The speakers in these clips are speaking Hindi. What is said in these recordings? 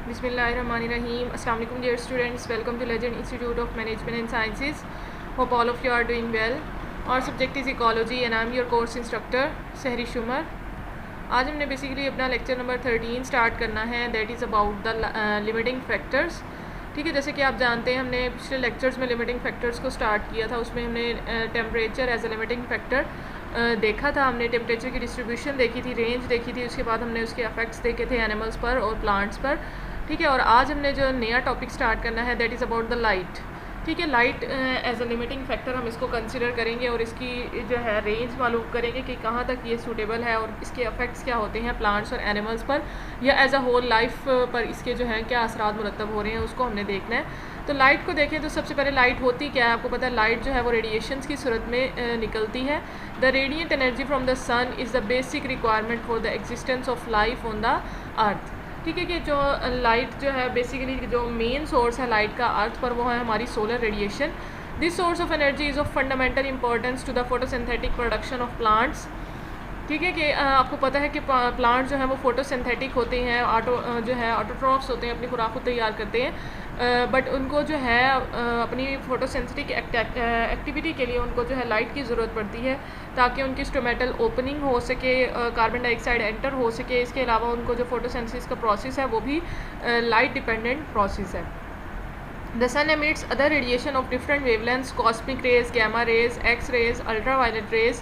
Bismillahirrahmanirrahim. Assalamu alaikum dear students. Welcome to Legend Institute of Management and Sciences. Hope all of you are doing well. Our subject is ecology and I am your course instructor Sehri Shumar. आज हमने बेसिकली अपना लेक्चर नंबर 13 स्टार्ट करना है, that is about the limiting factors. ठीक है, जैसे कि आप जानते हैं हमने पिछले लेक्चर्स में लिमिटिंग फैक्टर्स को स्टार्ट किया था। उसमें हमने temperature as a limiting factor देखा था। हमने टेम्परेचर की डिस्ट्रीब्यूशन देखी थी, रेंज देखी थी, उसके बाद हमने उसके इफेक्ट्स देखे थे एनिमल्स पर और प्लांट्स पर। ठीक है, और आज हमने जो नया टॉपिक स्टार्ट करना है that is about the light. ठीक है, light as a limiting factor हम इसको कंसिडर करेंगे और इसकी जो है रेंज मालूम करेंगे कि कहाँ तक ये सूटेबल है और इसके इफेक्ट्स क्या होते हैं प्लांट्स और एनिमल्स पर या एज अ होल लाइफ पर इसके जो हैं क्या असरात मुरतब हो रहे हैं उसको हमने देखना है। तो लाइट को देखें तो सबसे पहले लाइट होती क्या है, आपको पता है लाइट जो है वो रेडिएशंस की सूरत में निकलती है। The radiant energy from the sun is the basic requirement for the existence of life on the earth. ठीक है, कि जो लाइट जो है बेसिकली जो मेन सोर्स है लाइट का अर्थ पर वो है हमारी solar radiation. This source of energy is of fundamental importance to the photosynthetic production of plants. ठीक है, कि आपको पता है कि प्लांट जो है वो फोटोसिंथेटिक होते हैं, ऑटोट्रॉफ्स होते हैं, अपनी खुराक को तैयार करते हैं, बट उनको जो है अपनी फोटोसिंथेटिक एक्टिविटी के लिए उनको जो है लाइट की ज़रूरत पड़ती है ताकि उनकी स्टोमेटल ओपनिंग हो सके, कार्बन डाइऑक्साइड एंटर हो सके। इसके अलावा उनको जो फोटोसिंथेसिस का प्रोसेस है वो भी लाइट डिपेंडेंट प्रोसेस है। The sun emits other radiation of different wavelengths: cosmic rays, gamma rays, X-rays, ultraviolet rays,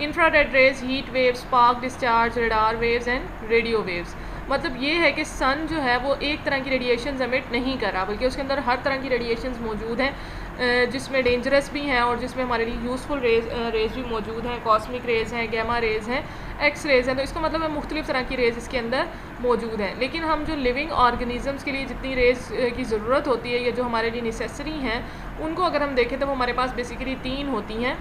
infrared rays, heat waves, spark discharge, radar waves and radio waves। मतलब ये है कि सन जो है वो एक तरह की रेडिएशन एमिट नहीं कर रहा बल्कि उसके अंदर हर तरह की रेडिएशंस मौजूद हैं, जिसमें डेंजरस भी हैं और जिसमें हमारे लिए यूज़फुल रेज़ भी मौजूद हैं। कॉस्मिक रेज़ हैं, गैमा रेज़ हैं, एक्स रेज़ हैं। तो इसका मतलब है मुख्तलिफ़ तरह की रेज़ इसके अंदर मौजूद हैं। लेकिन हम जो लिविंग ऑर्गेनिज़म्स के लिए जितनी रेज़ की ज़रूरत होती है या जो हमारे लिए नेसेसरी हैं उनको अगर हम देखें तो वो हमारे पास बेसिकली 3 होती हैं।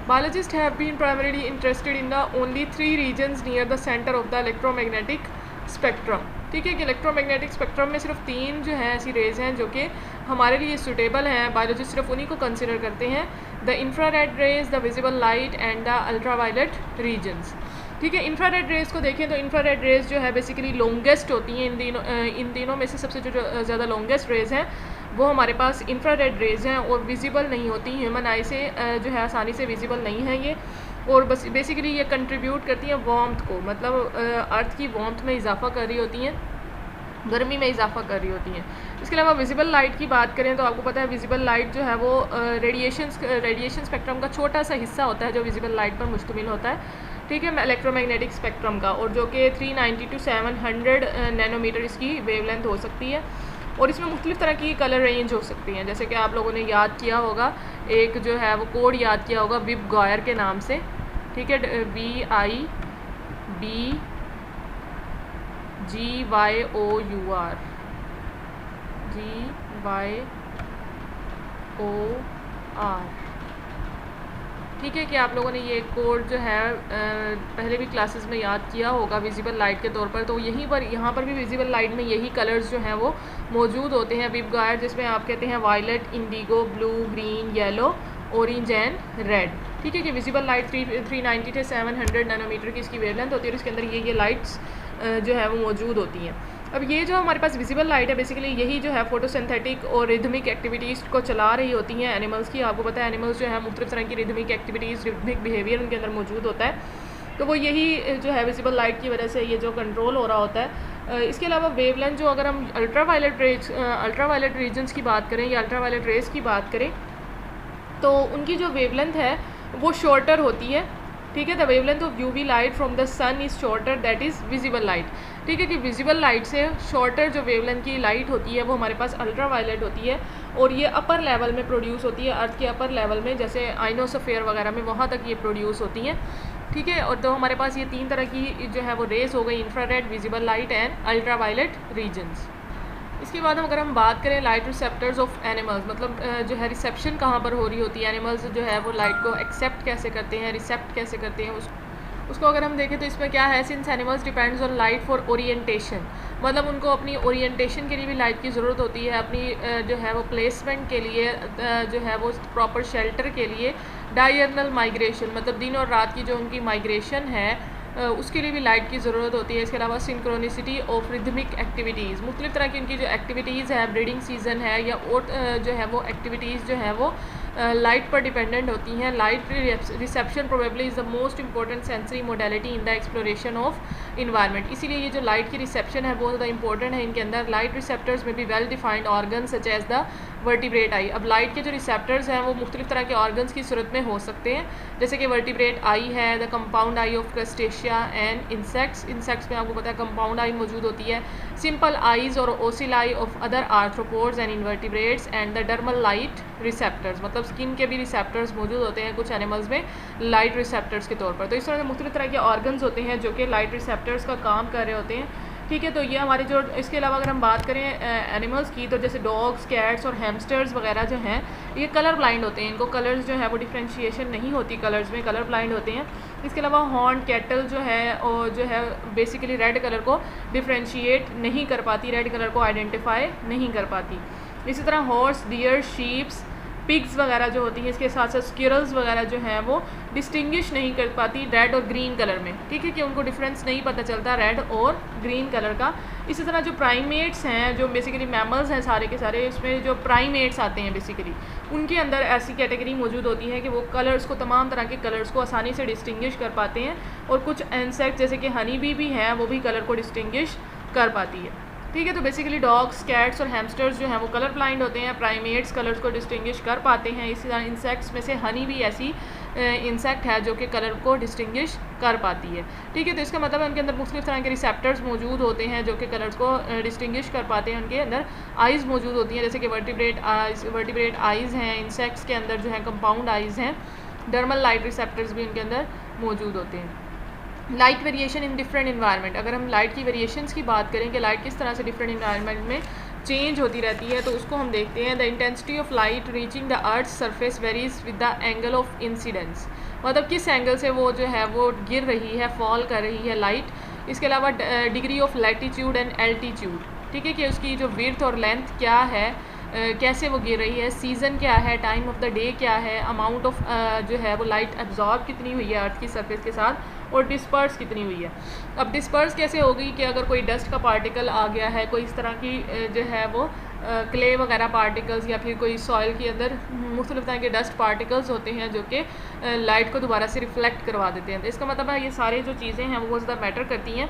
Biologists have been primarily interested in the only 3 regions near the center of the electromagnetic spectrum। ठीक है, कि इलेक्ट्रोमैग्नेटिक स्पेक्ट्रम में सिर्फ 3 जो हैं ऐसी रेज़ हैं जो कि हमारे लिए सूटेबल हैं। बायोलॉजिस्ट सिर्फ उन्हीं को कंसिडर करते हैं, the infrared rays, the visible light and the ultraviolet regions. ठीक है, इंफ्रारेड रेज़ को देखें तो इंफ्रारेड रेज़ जो है बेसिकली लॉन्गेस्ट होती हैं। इन तीनों में से सबसे जो ज़्यादा लॉन्गेस्ट रेज़ हैं वो हमारे पास इंफ्रारेड रेज़ हैं और विजिबल नहीं होती, ह्यूमन आई से जो है आसानी से विजिबल नहीं है ये। और बस बेसिकली ये कंट्रीब्यूट करती हैं वार्मथ को, मतलब अर्थ की वार्मथ में इजाफा कर रही होती हैं, गर्मी में इजाफा कर रही होती हैं। इसके अलावा विजिबल लाइट की बात करें तो आपको पता है विजिबल लाइट जो है वो रेडिएशन स्पेक्ट्रम का छोटा सा हिस्सा होता है जो विजिबल लाइट पर मुश्तमिल होता है। ठीक है, इलेक्ट्रोमैग्नेटिक स्पेक्ट्रम का, और जो कि 390 to 700 नैनोमीटर इसकी वेवलेंथ हो सकती है। और इसमें मुख्तलिफ़ तरह की कलर रेंज हो सकती हैं, जैसे कि आप लोगों ने याद किया होगा, एक जो है वो कोड याद किया होगा विब गॉयर के नाम से। ठीक है, VIBGYOUR GYOR। ठीक है, कि आप लोगों ने ये कोड जो है पहले भी क्लासेस में याद किया होगा विजिबल लाइट के तौर पर। तो यहाँ पर भी विजिबल लाइट में यही कलर्स जो हैं वो मौजूद होते हैं। विब गायर जिसमें आप कहते हैं violet, indigo, blue, green, yellow, orange and red. ठीक है, कि विजिबल लाइट 390 से 700 नैनोमीटर की इसकी वेवलेंथ होती है और इसके अंदर ये लाइट्स जो है वो मौजूद होती हैं। अब ये जो हमारे पास विजिबल लाइट है बेसिकली यही जो है फोटोसिंथेटिक और रिदमिक एक्टिविटीज़ को चला रही होती हैं एनिमल्स की। आपको पता है एनिमल्स जो है मुख्तलिफ़ तरह की रिदमिक एक्टिविटीज़, रिदमिक बिहेवियर उनके अंदर मौजूद होता है। तो वो यही जो है विजिबल लाइट की वजह से ये जो कंट्रोल हो रहा होता है। इसके अलावा वेवलेंथ जो अगर हम अल्ट्रावायलेट रीजन्स की बात करें या अल्ट्रावायलेट रेज़ की बात करें तो उनकी जो वेवलेंथ है वो शॉर्टर होती है। ठीक है, the wavelength of UV light from the sun is shorter that is visible light. ठीक है, कि विजिबल लाइट से शॉर्टर जो वेवलेंथ की लाइट होती है वो हमारे पास अल्ट्रावायलेट होती है और ये अपर लेवल में प्रोड्यूस होती है, अर्थ के अपर लेवल में, जैसे आइनोस्फीयर वगैरह में, वहाँ तक ये प्रोड्यूस होती हैं। ठीक है, और तो हमारे पास ये 3 तरह की जो है वो रेज़ हो गई, infrared, visible light and ultraviolet regions. इसके बाद अगर हम बात करें लाइट रिसेप्टर्स ऑफ एनिमल्स, मतलब जो है रिसेप्शन कहाँ पर हो रही होती है, एनिमल्स जो है वो लाइट को एक्सेप्ट कैसे करते हैं, रिसेप्ट कैसे करते हैं, उसको अगर हम देखें तो इसमें क्या है, since animals depends on light for orientation, मतलब उनको अपनी ओरिएंटेशन के लिए भी लाइट की ज़रूरत होती है, अपनी जो है वो प्लेसमेंट के लिए, जो है वो प्रॉपर शेल्टर के लिए, डायर्नल माइग्रेशन, मतलब दिन और रात की जो उनकी माइग्रेशन है उसके लिए भी लाइट की ज़रूरत होती है। इसके अलावा सिंक्रोनिसिटी ऑफ रिदमिक एक्टिविटीज़, मुख्तलिफ़ तरह की उनकी जो एक्टिविटीज़ है, ब्रीडिंग सीज़न है या और जो है वो एक्टिविटीज़ जो है वो लाइट पर डिपेंडेंट होती हैं। Light reception probably is the most important sensory modality in the exploration of environment. इसीलिए ये जो लाइट की रिसेप्शन है बहुत ज़्यादा इंपॉर्टेंट है। इनके अंदर लाइट रिसेप्टर्स में भी well defined organ such as the vertebrate eye. अब लाइट के जो रिसेप्टर्स हैं वो मुख्तलिफ़ तरह के ऑर्गन्स की सूरत में हो सकते हैं, जैसे कि वर्टिब्रेट आई है, the compound I of crustacea and insects. Insects में आपको पता है कंपाउंड आई मौजूद होती है। सिंपल आईज और ocelli eye of other arthropods and invertebrates and the dermal light receptors, मतलब स्किन के भी रिसेप्टर्स मौजूद होते हैं कुछ एनिमल्स में लाइट रिसेप्टर्स के तौर पर। तो इस तरह से मुख्तलिफ़ तरह के ऑर्गन्स होते हैं जो कि लाइट रिसेप्टर्स का काम कर रहे होते हैं। ठीक है, तो ये हमारे जो, इसके अलावा अगर हम बात करें एनिमल्स की, तो जैसे डॉग्स, कैट्स और हैमस्टर्स वगैरह जो हैं ये कलर ब्लाइंड होते हैं। इनको कलर्स जो है वो डिफ्रेंशिएशन नहीं होती, कलर्स में कलर ब्लाइंड होते हैं। इसके अलावा हॉर्न कैटल जो है और जो है बेसिकली रेड कलर को डिफ्रेंशिएट नहीं कर पाती, रेड कलर को आइडेंटिफाई नहीं कर पाती। इसी तरह हॉर्स, डियर, शीप्स, पिग्स वगैरह जो होती हैं, इसके साथ साथ स्क्विरल्स वगैरह जो हैं वो डिस्टिंग्विश नहीं कर पाती रेड और ग्रीन कलर में। ठीक है, कि उनको डिफरेंस नहीं पता चलता रेड और ग्रीन कलर का। इसी तरह जो प्राइमेट्स हैं, जो बेसिकली मैमल्स हैं सारे के सारे, इसमें जो प्राइमेट्स आते हैं बेसिकली उनके अंदर ऐसी कैटेगरी मौजूद होती है कि वो कलर्स को, तमाम तरह के कलर्स को आसानी से डिस्टिंग्विश कर पाते हैं। और कुछ इंसेक्ट जैसे कि हनी बी भी हैं वो भी कलर को डिस्टिंग्विश कर पाती है। ठीक है, तो बेसिकली डॉग्स, कैट्स और हैमस्टर्स जो हैं वो कलर ब्लाइंड होते हैं। प्राइमेट्स कलर्स को डिस्टिंग्विश कर पाते हैं। इसी तरह इंसेक्ट्स में से हनी भी ऐसी इंसेक्ट है जो कि कलर को डिस्टिंग्विश कर पाती है। ठीक है, तो इसका मतलब है उनके अंदर मुख्तलिफ़ तरह के रिसेप्टर्स मौजूद होते हैं जो कि कलर्स को डिस्टिंग्विश कर पाते हैं। उनके अंदर आइज़ मौजूद होती हैं, जैसे कि वर्टिब्रेट आइज़ हैं। इंसेक्ट्स के अंदर जो है कंपाउंड आइज़ हैं। डर्मल लाइट रिसेप्टर्स भी उनके अंदर मौजूद होते हैं। Light variation in different environment, अगर हम लाइट की वेरिएशंस की बात करें कि लाइट किस तरह से डिफरेंट इन्वायरमेंट में चेंज होती रहती है, तो उसको हम देखते हैं। The intensity of light reaching the earth surface varies with the angle of incidence, मतलब किस एंगल से वो जो है वो गिर रही है, फॉल कर रही है लाइट। इसके अलावा degree of latitude and altitude, ठीक है, कि उसकी जो विड्थ और लेंथ क्या है, कैसे वो गिर रही है, सीज़न क्या है, टाइम ऑफ द डे क्या है, अमाउंट ऑफ जो है वो लाइट एब्जॉर्ब कितनी हुई है अर्थ की सरफेस के साथ, और डिस्पर्स कितनी हुई है। अब डिस्पर्स कैसे होगी कि अगर कोई डस्ट का पार्टिकल आ गया है, कोई इस तरह की जो है वो क्ले वगैरह पार्टिकल्स, या फिर कोई सॉइल के अंदर मुख्तलिफ़ तरह के डस्ट पार्टिकल्स होते हैं जो कि लाइट को दोबारा से रिफ्लेक्ट करवा देते हैं। तो इसका मतलब है ये सारी जो चीज़ें हैं वो बहुत ज़्यादा मैटर करती हैं।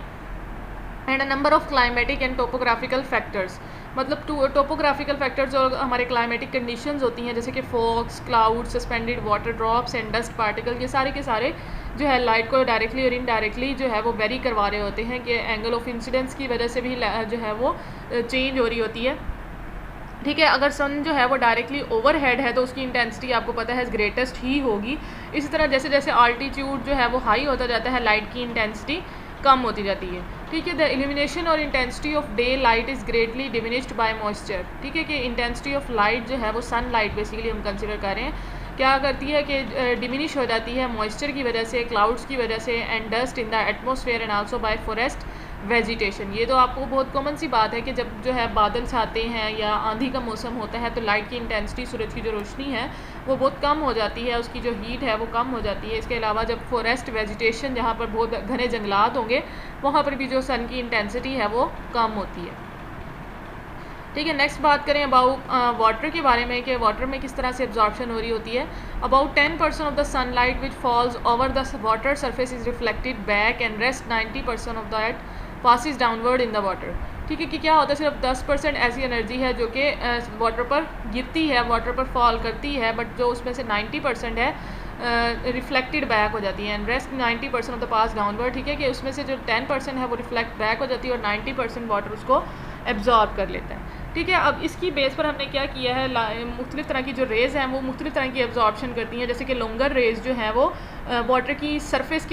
And a number of climatic and topographical factors, मतलब टोपोग्राफिकल फैक्टर्स और हमारे क्लाइमेटिक कंडीशंस होती हैं, जैसे कि fogs, cloud, suspended water drops and dust particle, ये सारे के सारे जो है लाइट को डायरेक्टली और इनडायरेक्टली जो है वो वेरी करवा रहे होते हैं कि एंगल ऑफ इंसिडेंस की वजह से भी जो है वो चेंज हो रही होती है। ठीक है, अगर सन जो है वो डायरेक्टली ओवरहेड है तो उसकी इंटेंसिटी आपको पता है ग्रेटेस्ट ही होगी। इसी तरह जैसे जैसे आल्टीट्यूड जो है वो हाई होता जाता है, लाइट की इंटेंसिटी कम होती जाती है। ठीक है, द इल्यूमिनेशन और intensity of day light is greatly diminished by moisture. ठीक है, कि इंटेंसिटी ऑफ लाइट जो है वो सन लाइट बेसिकली हम कंसिडर कर रहे हैं, क्या करती है कि डिमिनिश हो जाती है मॉइस्चर की वजह से, क्लाउड्स की वजह से, and dust in the atmosphere and also by forest vegetation. ये तो आपको बहुत कॉमन सी बात है कि जब जो है बादल छाते हैं या आंधी का मौसम होता है तो लाइट की इंटेंसिटी, सूरज की जो रोशनी है वो बहुत कम हो जाती है, उसकी जो हीट है वो कम हो जाती है। इसके अलावा जब फॉरेस्ट वेजिटेशन, जहाँ पर बहुत घने जंगलात होंगे, वहाँ पर भी जो सन की इंटेंसिटी है वो कम होती है। ठीक है, नेक्स्ट बात करें अबाउट वाटर के बारे में कि वाटर में किस तरह से एब्जॉर्प्शन हो रही होती है। About 10% of the sunlight which falls over the water surface is reflected back and rest 90% of that passes downward in the water. ठीक है, कि क्या होता है, सिर्फ 10% ऐसी एनर्जी है जो कि वाटर पर गिरती है, वाटर पर फॉल करती है, बट जो उसमें से 90% है रिफ्लेक्टेड बैक हो जाती है, and rest 90% of the pass downward. ठीक है, कि उसमें से जो 10% है वो रिफ्लेक्ट बैक हो जाती है और 90% वाटर उसको एब्जॉर्ब कर लेता है। ठीक है, अब इसकी बेस पर हमने क्या किया है, मुख्तलिफ़ तरह की जो रेज़ हैं वो मुख्तलिफ़ तरह की एब्जॉर्प्शन करती हैं। जैसे कि लॉन्गर रेज़ जो हैं वो वाटर की सरफेस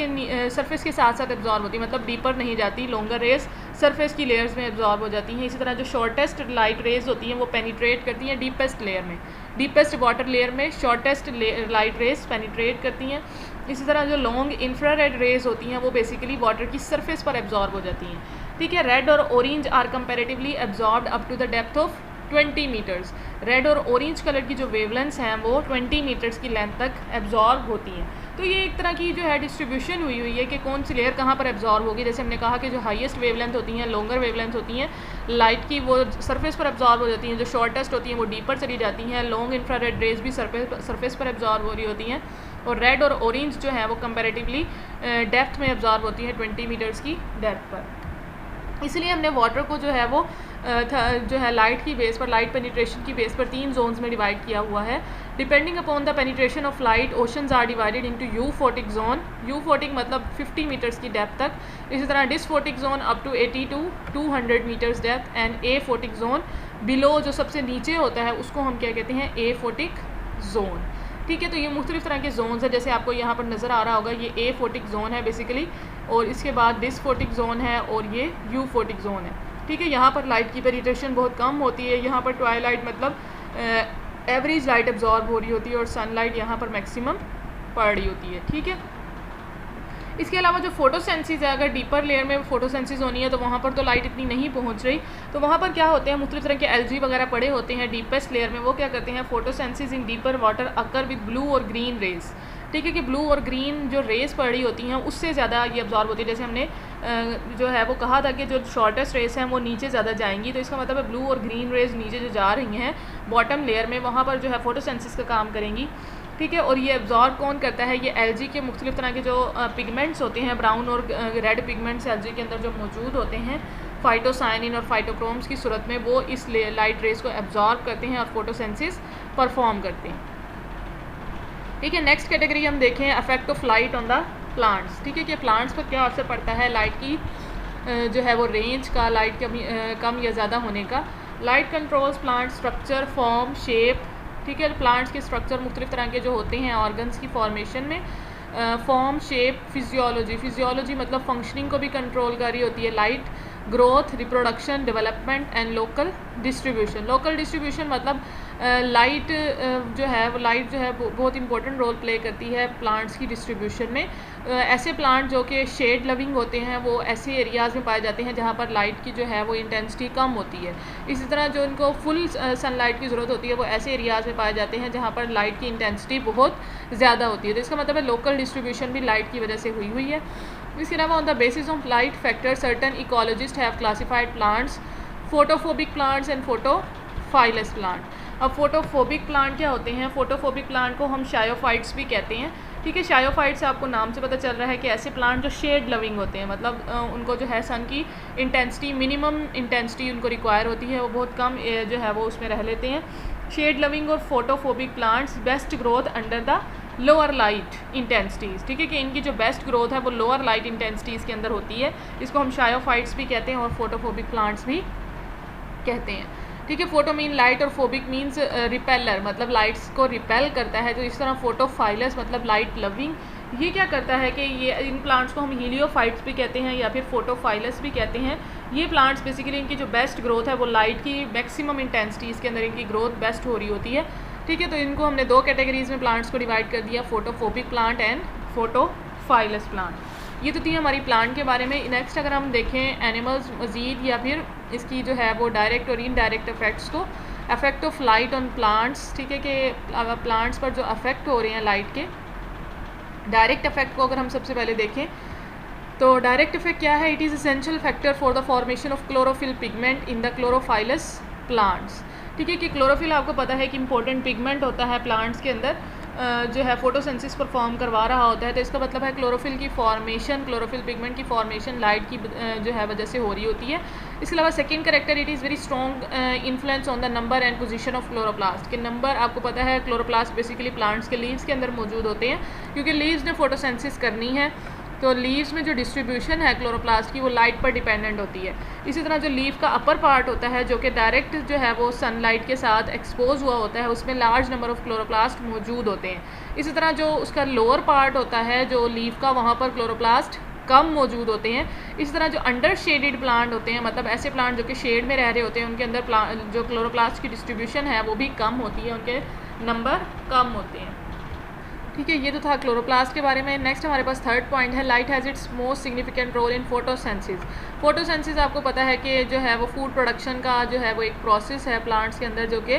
के साथ साथ एब्जॉर्ब होती है, मतलब डीपर नहीं जाती। लॉन्गर रेज़ सरफेस की लेयर्स में एब्जॉर्ब हो जाती हैं। इसी तरह जो शॉर्टेस्ट लाइट रेज़ होती हैं वो पेनिट्रेट करती हैं डीपेस्ट लेयर में, डीपेस्ट वाटर लेयर में शॉर्टेस्ट लाइट रेज़ पेनिट्रेट करती हैं। इसी तरह जो लॉन्ग इंफ्रारेड रेज़ होती हैं वो बेसिकली वाटर की सरफेस पर एब्जॉर्ब हो जाती हैं। ठीक है, रेड और orange are comparatively absorbed up to the depth of 20 metres. Red और ऑरेंज कलर की जो वेवलेंथ्स हैं वो 20 मीटर्स की लेंथ तक एब्जॉर्ब होती हैं। तो ये एक तरह की जो है डिस्ट्रीब्यूशन हुई है कि कौन सी लेयर कहाँ पर एब्जॉर्ब होगी। जैसे हमने कहा कि जो हाईएस्ट वेवलेंथ होती हैं, लॉन्गर वेवलेंथ होती हैं लाइट की, वो सरफेस पर एब्जॉर्ब हो जाती हैं। जो शॉर्टेस्ट होती हैं वो डीपर चली जाती हैं। लॉन्ग इंफ्रारेड रेज भी सरफेस पर एब्जॉर्ब हो रही होती हैं। और रेड और ऑरेंज जो है वो कंपैरेटिवली डेप्थ में एब्जॉर्ब होती हैं 20 मीटर्स की डेप्थ पर। इसलिए हमने वाटर को जो है वो जो है लाइट की बेस पर, लाइट पेनिट्रेशन की बेस पर 3 जोन्स में डिवाइड किया हुआ है। Depending upon the penetration of light, oceans are divided into euphotic zone. Euphotic मतलब 50 मीटर्स की डेप्थ तक। इसी तरह disphotic zone up to 80 to 200 metres depth. And aphotic zone below, जो सबसे नीचे होता है, उसको हम क्या कहते हैं, ए फोटिक जोन। ठीक है, तो ये मुख्तलिफ तरह के जोन्स है। जैसे आपको यहाँ पर नज़र आ रहा होगा, ये ए फोटिक जोन है बेसिकली, और इसके बाद डिसफोटिक जोन है, और ये यूफोटिक जोन है। ठीक है, यहाँ पर लाइट की पेनिट्रेशन बहुत कम होती है। यहाँ पर ट्वाइलाइट मतलब एवरेज लाइट एब्जॉर्ब हो रही होती है, और सनलाइट यहाँ पर मैक्सिमम पड़ रही होती है। ठीक है, इसके अलावा जो फोटोसेंसिस है, अगर डीपर लेयर में फोटोसेंसिस होनी है तो वहाँ पर तो लाइट इतनी नहीं पहुँच रही, तो वहाँ पर क्या होते हैं, मुख्तलिफ तरह के एलजी वगैरह पड़े होते हैं डीपेस्ट लेयर में। वो क्या करते हैं, photosynthesis in deeper water occur with blue और ग्रीन रेज। ठीक है, कि ब्लू और ग्रीन जो रेस पड़ रही होती हैं उससे ज़्यादा ये अब्जॉर्ब होती है। जैसे हमने जो है वो कहा था कि जो शॉर्टेस्ट रेस हैं वो नीचे ज़्यादा जाएंगी, तो इसका मतलब है ब्लू और ग्रीन रेज नीचे जो जा रही हैं बॉटम लेयर में, वहाँ पर जो है फोटोसेंसिस का काम करेंगी। ठीक है, और ये एब्जॉर्ब कौन करता है, ये एलजी के मुख्तलिफ तरह के जो पिगमेंट्स होते हैं, ब्राउन और रेड पिगमेंट्स एलजी के अंदर जो मौजूद होते हैं फाइटोसाइनिन और फाइटोक्रोम्स की सूरत में, वो इस लाइट रेस को एब्जॉर्ब करते हैं और फोटोसेंसिस परफॉर्म करते हैं। ठीक है, नेक्स्ट कैटेगरी हम देखें, effect of light on the plants. ठीक है, कि प्लांट्स पर क्या असर पड़ता है लाइट की जो है वो रेंज का, लाइट कम या ज़्यादा होने का। Light controls plant structure, form, shape. ठीक है, प्लांट्स के स्ट्रक्चर मुख्तलिफ तरह के जो होते हैं ऑर्गन्स की फॉर्मेशन में, फॉर्म, शेप, फिजियोलॉजी मतलब फंक्शनिंग को भी कंट्रोल कर रही होती है light, growth, reproduction, development and local distribution. Local distribution मतलब लाइट जो है वो लाइट जो है बहुत इंपॉर्टेंट रोल प्ले करती है प्लांट्स की डिस्ट्रीब्यूशन में। ऐसे प्लांट जो कि शेड लविंग होते हैं वो ऐसे एरियाज़ में पाए जाते हैं जहाँ पर लाइट की जो है वो इंटेंसिटी कम होती है। इसी तरह जो इनको फुल सनलाइट की ज़रूरत होती है वो ऐसे एरियाज़ में पाए जाते हैं जहाँ पर लाइट की इंटेंसिटी बहुत ज़्यादा होती है। तो इसका मतलब है लोकल डिस्ट्रीब्यूशन भी लाइट की वजह से हुई है। इसके अलावा on the basis of light factor certain ecologist have classified plants, photophobic plants and photophilous plant. अब फोटोफोबिक प्लांट क्या होते हैं, फोटोफोबिक प्लांट को हम शायोफाइट्स भी कहते हैं। ठीक है, शायोफाइट्स आपको नाम से पता चल रहा है कि ऐसे प्लांट जो शेड लविंग होते हैं, मतलब उनको जो है सन की इंटेंसिटी, मिनिमम इंटेंसिटी उनको रिक्वायर होती है, वो बहुत कम जो है वो उसमें रह लेते हैं। शेड लविंग और photophobic plants best growth under the lower light intensities. ठीक है, कि इनकी जो बेस्ट ग्रोथ है वो लोअर लाइट इंटेंसिटीज़ के अंदर होती है। इसको हम शायोफाइट्स भी कहते हैं और फोटोफोबिक प्लांट्स भी कहते हैं। ठीक है, फोटो मीन लाइट और फोबिक मीन्स रिपेलर, मतलब लाइट्स को रिपेल करता है। तो इस तरह फोटोफाइलस मतलब लाइट लविंग, ये क्या करता है कि ये इन प्लांट्स को हम हीलियोफाइट्स भी कहते हैं या फिर फोटोफाइलस भी कहते हैं। ये प्लांट्स बेसिकली इनकी जो बेस्ट ग्रोथ है वो लाइट की मैक्सिमम इंटेंसिटीज़ के अंदर इनकी ग्रोथ बेस्ट हो रही होती है। ठीक है, तो इनको हमने दो कैटेगरीज़ में प्लांट्स को डिवाइड कर दिया, फोटोफोबिक प्लांट एंड फोटोफाइलस प्लांट। ये तो थी हमारी प्लांट के बारे में। नेक्स्ट अगर हम देखें एनिमल्स मज़ीद या फिर इसकी जो है वो डायरेक्ट और इनडायरेक्ट इफेक्ट्स को, effect of light on plants. ठीक है, कि अगर प्लांट्स पर जो अफेक्ट हो रहे हैं लाइट के, डायरेक्ट इफेक्ट को अगर हम सबसे पहले देखें तो डायरेक्ट इफेक्ट क्या है, it is essential factor for the formation of chlorophyll pigment in the chlorophyllous plants. ठीक है, कि क्लोरोफिल आपको पता है कि इंपॉर्टेंट पिगमेंट होता है प्लांट्स के अंदर, जो है फोटोसिंथेसिस परफॉर्म करवा रहा होता है। तो इसका मतलब है क्लोरोफिल की फॉर्मेशन, क्लोरोफिल पिगमेंट की फॉर्मेशन लाइट की जो है वजह से हो रही होती है। इसके अलावा second character, it is very strong influence on the number and position of chloroplast. के नंबर आपको पता है क्लोरोप्लास्ट बेसिकली प्लांट्स के लीव्स के अंदर मौजूद होते हैं, क्योंकि लीव्स ने फोटोसिंथेसिस करनी है। तो लीव्स में जो डिस्ट्रीब्यूशन है क्लोरोप्लास्ट की वो लाइट पर डिपेंडेंट होती है। इसी तरह जो लीव का अपर पार्ट होता है जो कि डायरेक्ट जो है वो सनलाइट के साथ एक्सपोज हुआ होता है, उसमें लार्ज नंबर ऑफ क्लोरोप्लास्ट मौजूद होते हैं। इसी तरह जो उसका लोअर पार्ट होता है जो लीव का, वहाँ पर क्लोरोप्लास्ट कम मौजूद होते हैं। इसी तरह जो अंडर शेडेड प्लांट होते हैं, मतलब ऐसे प्लांट जो कि शेड में रह रहे होते हैं, उनके अंदर जो क्लोरोप्लास्ट की डिस्ट्रीब्यूशन है वो भी कम होती है, उनके नंबर कम होते हैं। ठीक है, ये तो था क्लोरोप्लास्ट के बारे में। नेक्स्ट हमारे पास थर्ड पॉइंट है, light has its most significant role in photosynthesis. Photosynthesis आपको पता है कि जो है वो फूड प्रोडक्शन का जो है वो एक प्रोसेस है प्लांट्स के अंदर, जो कि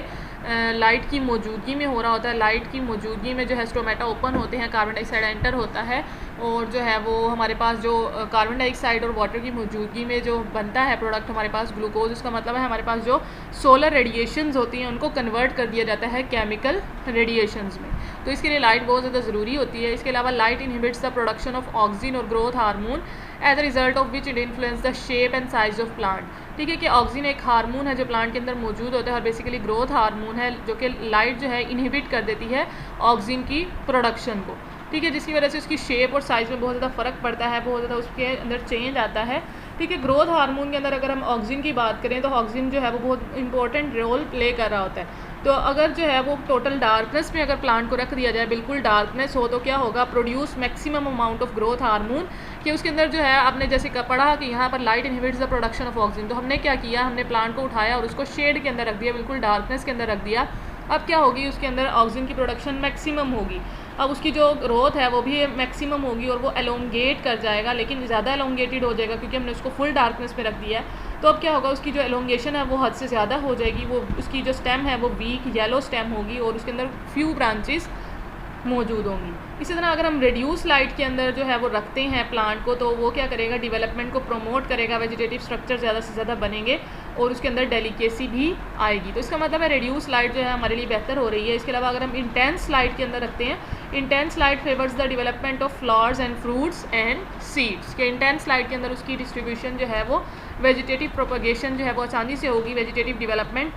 लाइट की मौजूदगी में हो रहा होता है। लाइट की मौजूदगी में जो है स्टोमेटा ओपन होते हैं, कार्बन डाइऑक्साइड एंटर होता है और जो है वो हमारे पास जो कार्बन डाइऑक्साइड और वाटर की मौजूदगी में जो बनता है प्रोडक्ट हमारे पास ग्लूकोज, इसका मतलब है हमारे पास जो सोलर रेडिएशंस होती हैं उनको कन्वर्ट कर दिया जाता है केमिकल रेडिएशंस में। तो इसके लिए लाइट बहुत ज़्यादा ज़रूरी होती है। इसके अलावा light inhibits the production of oxygen और growth hormone as a result of which it influence the shape and size of plant. ठीक है कि ऑक्सीजन एक हार्मोन है जो प्लांट के अंदर मौजूद होता है और बेसिकली ग्रोथ हार्मोन है जो कि लाइट जो है इनहिबिट कर देती है ऑक्सीजन की प्रोडक्शन को। ठीक है, जिसकी वजह से उसकी शेप और साइज़ में बहुत ज़्यादा फ़र्क पड़ता है, बहुत ज़्यादा उसके अंदर चेंज आता है। ठीक है, ग्रोथ हार्मोन के अंदर अगर हम ऑक्सीजन की बात करें तो ऑक्सीजन जो है वो बहुत इंपॉर्टेंट रोल प्ले कर रहा होता है। तो अगर जो है वो टोटल डार्कनेस में अगर प्लांट को रख दिया जाए, बिल्कुल डार्कनेस हो, तो क्या होगा, produce maximum amount of growth hormone, कि उसके अंदर जो है आपने जैसे पढ़ा कि यहाँ पर light inhibits the production of oxygen. तो हमने क्या किया, हमने प्लांट को उठाया और उसको शेड के अंदर रख दिया, बिल्कुल डार्कनेस के अंदर रख दिया। अब क्या होगी, उसके अंदर ऑक्सीजन की प्रोडक्शन मैक्सिमम होगी। अब उसकी जो ग्रोथ है वो भी मैक्सिमम होगी और वो एलोंगेट कर जाएगा, लेकिन ज़्यादा एलोंगेटेड हो जाएगा क्योंकि हमने उसको फुल डार्कनेस में रख दिया है। तो अब क्या होगा, उसकी जो एलोंगेशन है वो हद से ज़्यादा हो जाएगी, वो उसकी जो स्टेम है वो वीक येलो स्टेम होगी और उसके अंदर फ्यू ब्रांचेस मौजूद होंगी। इसी तरह अगर हम रिड्यूस लाइट के अंदर जो है वो रखते हैं प्लांट को, तो वो क्या करेगा, डेवलपमेंट को प्रमोट करेगा, वेजिटेटिव स्ट्रक्चर ज़्यादा से ज़्यादा बनेंगे और उसके अंदर डेलिकेसी भी आएगी। तो इसका मतलब है रिड्यूस लाइट जो है हमारे लिए बेहतर हो रही है। इसके अलावा अगर हम इंटेंस लाइट के अंदर रखते हैं, intense light favours the development of flowers and fruits and seeds. के इंटेंस लाइट के अंदर उसकी डिस्ट्रीब्यूशन जो है वो वेजिटेटिव प्रोपगेशन जो है वो आसानी से होगी, वेजिटेटिव डेवलपमेंट,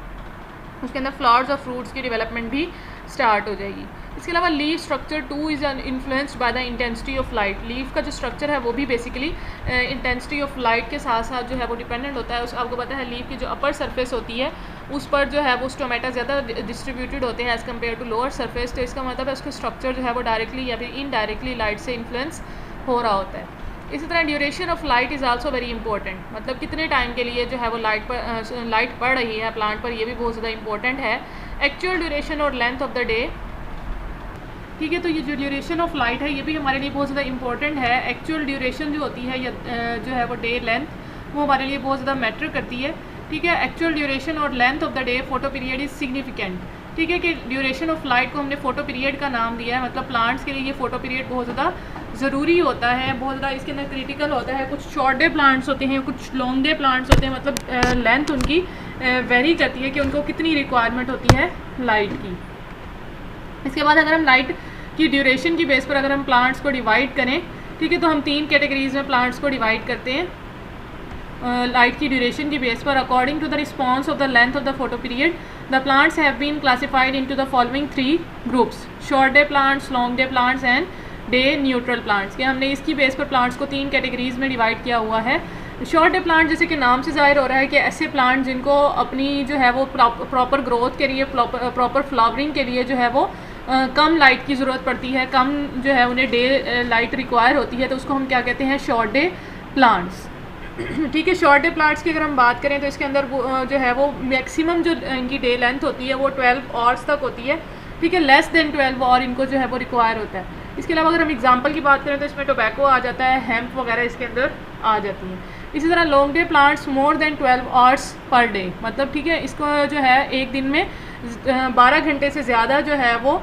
उसके अंदर फ्लावर्स और फ्रूट्स की डेवलपमेंट भी स्टार्ट हो जाएगी। इसके अलावा leaf structure two is influenced by the intensity of light. Leaf का जो स्ट्रक्चर है वो भी बेसिकली इंटेंसिटी ऑफ लाइट के साथ साथ जो है वो डिपेंडेंट होता है। आपको पता है लीफ की जो अपर सरफेस होती है उस पर जो है वो स्टोमेटा ज़्यादा डिस्ट्रीब्यूटेड होते हैं as compare to lower surface. तो इसका मतलब है उसका स्ट्रक्चर जो है वो डायरेक्टली या फिर इनडायरेक्टली लाइट से इन्फ्लुएंस हो रहा होता है। इसी तरह duration of light is also very important, मतलब कितने टाइम के लिए जो है वो लाइट पड़ रही है प्लांट पर, ये भी बहुत ज़्यादा इंपॉर्टेंट है। एक्चुअल ड्यूरेशन और लेंथ ऑफ द डे। ठीक है, तो ये जो ड्यूरेशन ऑफ लाइट है ये भी हमारे लिए बहुत ज़्यादा इंपॉर्टेंट है। एक्चुअल ड्यूरेशन जो होती है या जो है वो डे लेंथ, वो हमारे लिए बहुत ज़्यादा मैटर करती है। ठीक है, एक्चुअल ड्यूरेशन और length of the day photo period is significant. ठीक है कि ड्यूरेशन ऑफ लाइट को हमने फ़ोटो पीरियड का नाम दिया है, मतलब प्लांट्स के लिए ये फ़ोटो पीरियड बहुत ज़्यादा ज़रूरी होता है, बहुत ज़्यादा इसके अंदर क्रिटिकल होता है। कुछ शॉर्ट डे प्लांट्स होते हैं, कुछ लॉन्ग डे प्लांट्स होते हैं, मतलब लेंथ उनकी वेरी करती है कि उनको कितनी रिक्वायरमेंट होती है लाइट की। इसके बाद अगर हम लाइट की ड्यूरेशन की बेस पर अगर हम प्लांट्स को डिवाइड करें, ठीक है, तो हम 3 कैटेगरीज में प्लांट्स को डिवाइड करते हैं लाइट की ड्यूरेशन की बेस पर। According to the response of the length of the photo period the plants have been classified into the following 3 groups, short day plants, long day plants and day neutral plants. के हमने इसकी बेस पर प्लांट्स को 3 कैटेगरीज में डिवाइड किया हुआ है। शॉर्ट डे प्लांट जैसे कि नाम से जाहिर हो रहा है कि ऐसे प्लांट जिनको अपनी जो है वो प्रॉपर ग्रोथ के लिए, प्रॉपर फ्लावरिंग के लिए जो है वो कम लाइट की ज़रूरत पड़ती है, कम जो है उन्हें डे लाइट रिक्वायर होती है, तो उसको हम क्या कहते हैं, शॉर्ट डे प्लांट्स। ठीक है, शॉर्ट डे प्लांट्स की अगर हम बात करें तो इसके अंदर वो जो है वो मैक्सिमम जो इनकी डे लेंथ होती है वो 12 आवर्स तक होती है। ठीक है, लेस देन 12 और इनको जो है वो रिक्वायर होता है। इसके अलावा अगर हम एग्जांपल की बात करें तो इसमें टोबैको आ जाता है, हेम्प वगैरह इसके अंदर आ जाती हैं। इसी तरह long day plants more than 12 hours per day, मतलब ठीक है इसको जो है एक दिन में 12 घंटे से ज़्यादा जो है वो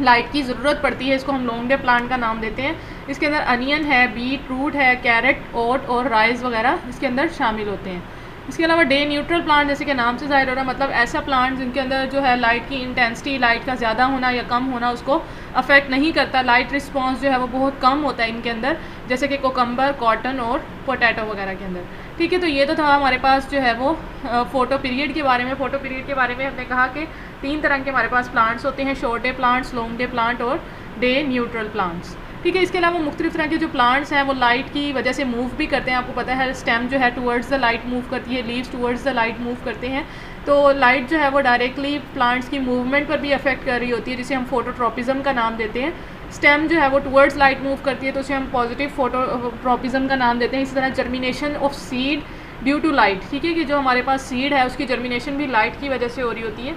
लाइट की ज़रूरत पड़ती है, इसको हम लॉन्ग डे प्लांट का नाम देते हैं। इसके अंदर अनियन है, बीट रूट है, कैरेट, ओट और राइस वगैरह इसके अंदर शामिल होते हैं। इसके अलावा डे न्यूट्रल प्लांट जैसे कि नाम से ज़ाहिर हो रहा है, मतलब ऐसा प्लांट जिनके अंदर जो है लाइट की इंटेंसिटी, लाइट का ज़्यादा होना या कम होना उसको अफेक्ट नहीं करता, लाइट रिस्पॉन्स जो है वो बहुत कम होता है इनके अंदर, जैसे कि कोकम्बर, कॉटन और पोटैटो वगैरह के अंदर। ठीक है, तो ये तो था हमारे पास जो है वो फ़ोटो पीरियड के बारे में। फ़ोटो पीरियड के बारे में हमने कहा कि 3 तरह के हमारे पास प्लांट्स होते हैं, short day plants, long day plant और डे न्यूट्रल प्लांट्स। ठीक है, इसके अलावा मुख्तलिफ तरह के जो प्लांट्स हैं वो लाइट की वजह से मूव भी करते हैं। आपको पता है स्टेम जो है टुवर्ड्स द लाइट मूव करती है, leaves towards the light move करते हैं, तो लाइट जो है वो डायरेक्टली प्लांट्स की मूवमेंट पर भी अफेक्ट कर रही होती है, जिसे हम फोटोट्रोपिज्म का नाम देते हैं। स्टेम जो है वो टुवर्ड्स लाइट मूव करती है तो उसे हम पॉजिटिव फोटोट्रोपिज्म का नाम देते हैं। इसी तरह germination of seed due to light, ठीक है, कि जो हमारे पास सीड है उसकी जर्मिनेशन भी लाइट की वजह से हो रही होती है,